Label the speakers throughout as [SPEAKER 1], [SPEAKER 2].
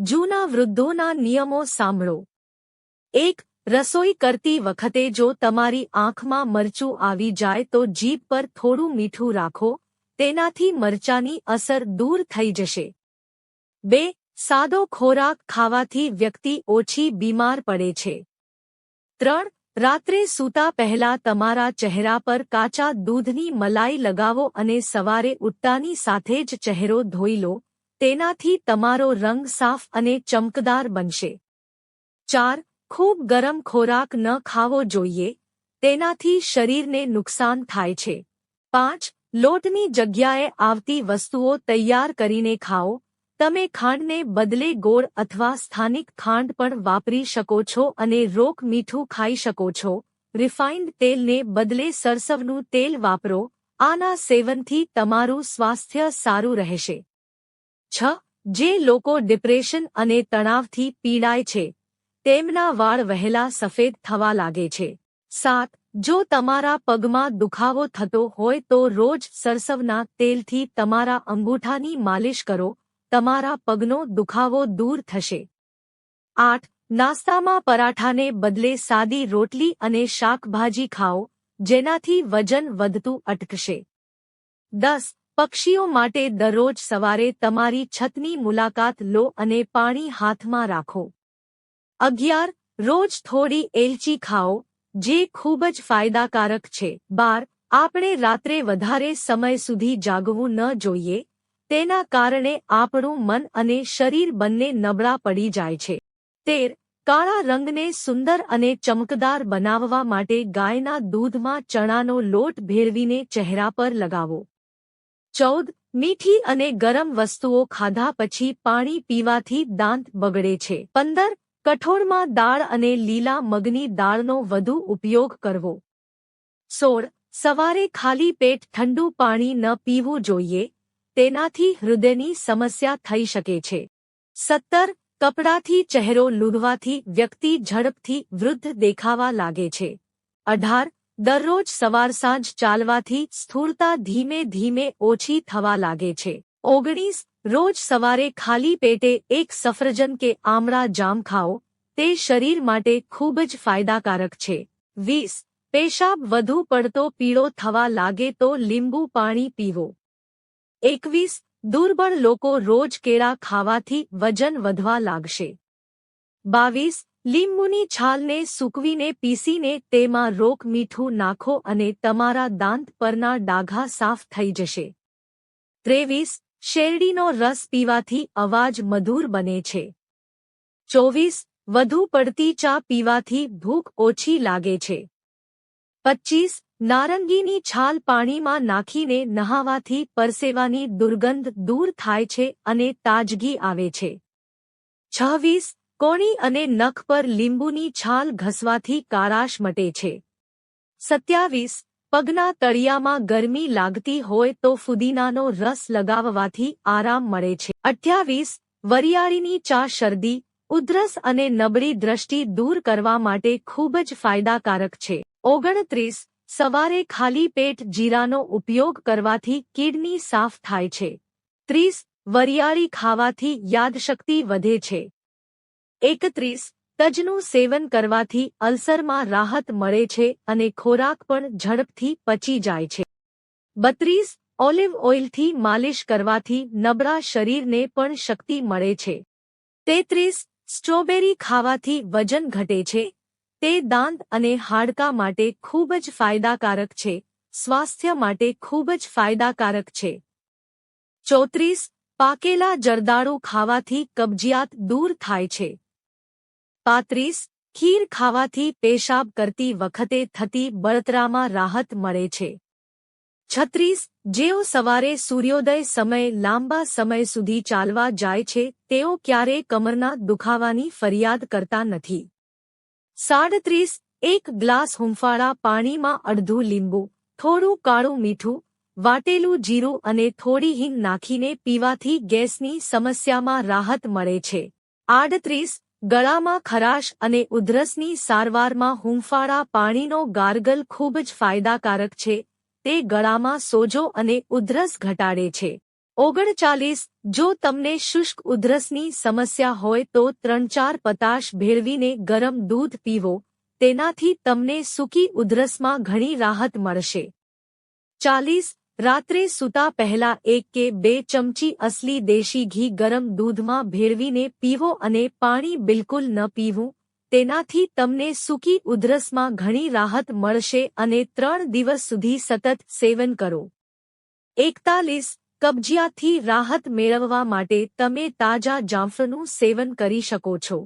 [SPEAKER 1] જૂના વૃદ્ધોના નિયમો સાંભળો। 1. રસોઈ કરતી વખતે જો તમારી આંખમાં મરચું આવી જાય તો જીભ પર થોડું મીઠું રાખો, તેનાથી મરચાની અસર દૂર થઈ જશે। 2. સાદો ખોરાક ખાવાથી વ્યક્તિ ઓછી બીમાર પડે છે। 3. રાત્રે સૂતા પહેલા તમારા ચહેરા પર કાચા દૂધની મલાઈ લગાવો અને સવારે ઉઠતાની સાથે જ ચહેરો ધોઈ લો, તેનાથી તમારો રંગ સાફ અને ચમકદાર બનશે। 4. ખૂબ ગરમ ખોરાક ન ખાવો જોઈએ, તેનાથી શરીરને નુકસાન થાય છે। 5. લોટની જગ્યાએ આવતી વસ્તુઓ તૈયાર કરીને ખાઓ। તમે ખાંડને બદલે ગોળ અથવા સ્થાનિક ખાંડ પણ વાપરી શકો છો અને રોક મીઠું ખાઈ શકો છો। રિફાઇન્ડ તેલને બદલે સરસવનું તેલ વાપરો, આના સેવનથી તમારું સ્વાસ્થ્ય સારું રહેશે। 6. જે લોકો ડિપ્રેશન અને તણાવથી પીડાય છે, તેમના વાળ વહેલા સફેદ થવા લાગે છે। 7. જો તમારા પગમાં દુખાવો થતો હોય તો રોજ સરસવના તેલથી તમારા અંગૂઠાની માલિશ કરો, તમારા પગનો દુખાવો દૂર થશે। 8. નાસ્તામાં પરાઠાને બદલે સાદી રોટલી અને શાકભાજી ખાઓ, જેનાથી વજન વધતું અટકશે। 10. પક્ષીઓ માટે દરરોજ સવારે તમારી છતની મુલાકાત લો અને પાણી હાથમાં રાખો। 11. રોજ થોડી એલચી ખાઓ, જે ખૂબ જ ફાયદાકારક છે। 12. આપણે રાત્રે વધારે સમય સુધી જાગવું ન જોઈએ, તેના કારણે આપણું મન અને શરીર બંને નબળા પડી જાય છે। 13. કાળા રંગને સુંદર અને ચમકદાર બનાવવા માટે ગાયના દૂધમાં ચણાનો લોટ ભેળવીને ચહેરા પર લગાવો। 14. મીઠી અને ગરમ વસ્તુઓ ખાધા પછી પાણી પીવાથી દાંત બગડે છે। 15. કઠોળમાં દાળ અને લીલા મગની દાળનો વધુ ઉપયોગ કરવો। 16. સવારે ખાલી પેટ ઠંડુ પાણી ન પીવું જોઈએ, તેનાથી હૃદયની સમસ્યા થઈ શકે છે। 17. કપડાથી ચહેરો લૂંટવાથી વ્યક્તિ ઝડપથી વૃદ્ધ દેખાવા લાગે છે। 18. દરરોજ સવાર સાંજ ચાલવાથી સ્થૂળતા ધીમે ધીમે ઓછી થવા લાગે છે। 19. રોજ સવારે ખાલી પેટે એક સફરજન કે આમળા જામ ખાઓ, તે શરીર માટે ખૂબ જ ફાયદાકારક છે। 20. પેશાબ વધુ પડતો પીળો થવા લાગે તો લીંબુ પાણી પીવો। 21. દુર્બળ લોકો રોજ કેળા ખાવાથી વજન વધવા લાગશે। 22. લીંબુની છાલને સૂકવીને પીસીને તેમાં રોક મીઠું નાખો અને તમારા દાંત પરના ડાઘા સાફ થઈ જશે। 23. શેરડીનો રસ પીવાથી અવાજ મધુર બને છે। 24. વધુ પડતી ચા પીવાથી ભૂખ ઓછી લાગે છે। 25. નારંગીની છાલ પાણીમાં નાખીને નહાવાથી પરસેવાની દુર્ગંધ દૂર થાય છે અને તાજગી આવે છે। 26. કોણી અને નખ પર લીંબુની છાલ ઘસવાથી કાળાશ મટે છે। 27. પગના તળિયામાં ગરમી લાગતી હોય તો ફુદીનાનો રસ લગાવવાથી આરામ મળે છે। 28. વરિયાળીની ચા શરદી, ઉધરસ અને નબળી દ્રષ્ટિ દૂર કરવા માટે ખૂબ જ ફાયદાકારક છે। 29. સવારે ખાલી પેટ જીરાનો ઉપયોગ કરવાથી કિડની સાફ થાય છે। 30. વરિયાળી ખાવાથી યાદશક્તિ વધે છે। 31. તજનું સેવન કરવાથી અલ્સરમાં રાહત મળે છે અને ખોરાક પણ ઝડપથી પચી જાય છે। 32. ઓલિવ ઓઇલથી માલિશ કરવાથી નબળા શરીરને પણ શક્તિ મળે છે। 33. સ્ટ્રોબેરી ખાવાથી વજન ઘટે છે, તે દાંત અને હાડકાં માટે ખૂબ જ ફાયદાકારક છે, સ્વાસ્થ્ય માટે ખૂબ જ ફાયદાકારક છે। 34. પાકેલા જરદાળુ ખાવાથી કબજિયાત દૂર થાય છે। 35. ખીર ખાવાથી પેશાબ કરતી વખતે થતી બળતરામાં રાહત મળે છે। 36. જેઓ સવારે સૂર્યોદય સમયે લાંબા સમય સુધી ચાલવા જાય છે, તેઓ ક્યારેય કમરના દુખાવાની ફરિયાદ કરતા નથી। 37. એક ગ્લાસ હૂંફાળા પાણીમાં અડધું લીંબુ, થોડું કાળું મીઠું, વાટેલું જીરું અને થોડી હિંગ નાખીને પીવાથી ગેસની સમસ્યામાં રાહત મળે છે। 38. ગળામાં ખરાશ અને ઉધરસની સારવારમાં હૂંફાળા પાણીનો ગાર્ગલ ખૂબ જ ફાયદાકારક છે, તે ગળામાં સોજો અને ઉધરસ ઘટાડે છે। 39 જો તમને શુષ્ક ઉધરસની સમસ્યા હોય તો 3-4 પતાશ ભેળવીને ગરમ દૂધ પીવો, તેનાથી તમને સૂકી ઉધરસમાં ઘણી રાહત મળશે. 40 રાત્રે સૂતા પહેલા 1 કે 2 ચમચી અસલી દેશી ઘી ગરમ દૂધમાં ભેળવીને પીવો અને પાણી બિલકુલ ન પીવું, તેનાથી તમને સૂકી ઉધરસમાં ઘણી રાહત મળશે અને 3 દિવસ સુધી સતત સેવન કરો. 41 કબજિયાતથી રાહત મેળવવા માટે તમે તાજા જામફળનું સેવન કરી શકો છો.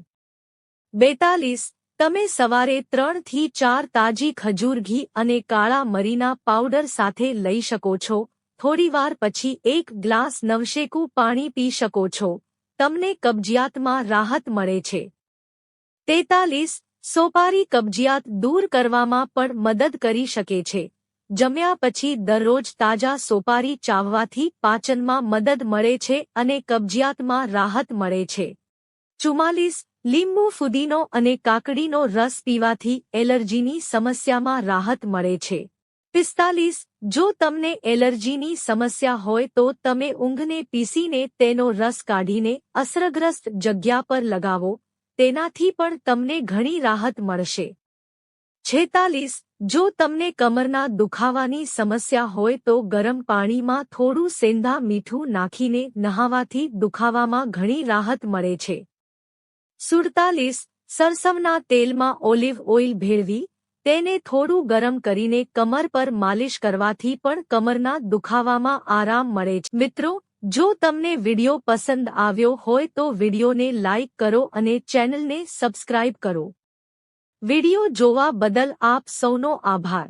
[SPEAKER 1] 42 તમે સવારે 3 થી 4 તાજી ખજૂર ઘી અને કાળા મરીના પાવડર સાથે લઈ શકો છો. થોડીવાર પછી 1 ગ્લાસ નવશેકું પાણી પી શકો છો. તમને કબજિયાતમાં રાહત મળે છે. 43 સોપારી કબજિયાત દૂર કરવામાં પણ મદદ કરી શકે છે. જમ્યા પછી દરરોજ તાજા સોપારી ચાવવાથી પાચનમાં મદદ મળે છે અને કબજિયાતમાં રાહત મળે છે. 44 લીંબુ ફુદીનો અને કાકડીનો રસ પીવાથી એલર્જીની સમસ્યામાં રાહત મળે છે. 45 જો તમને એલર્જીની સમસ્યા હોય તો તમે ઊંઘને પીસીને તેનો રસ કાઢીને અસરગ્રસ્ત જગ્યા પર લગાવો, તેનાથી પણ તમને ઘણી રાહત મળશે. 46 જો તમને કમરના દુખાવાની સમસ્યા હોય તો ગરમ પાણીમાં થોડું સેંધા મીઠું નાખીને નહાવાથી દુખાવામાં ઘણી રાહત મળે છે. 47 સરસવના તેલમાં ઓલિવ ઓઇલ ભેળવી તેને થોડું ગરમ કરીને કમર પર માલિશ કરવાથી પણ કમરના દુખાવામાં આરામ મળે છે. મિત્રો, જો તમને વિડિયો પસંદ આવ્યો હોય તો વિડિયોને લાઇક કરો અને ચેનલને સબસ્ક્રાઇબ કરો. વિડિયો જોવા બદલ આપ સૌનો આભાર.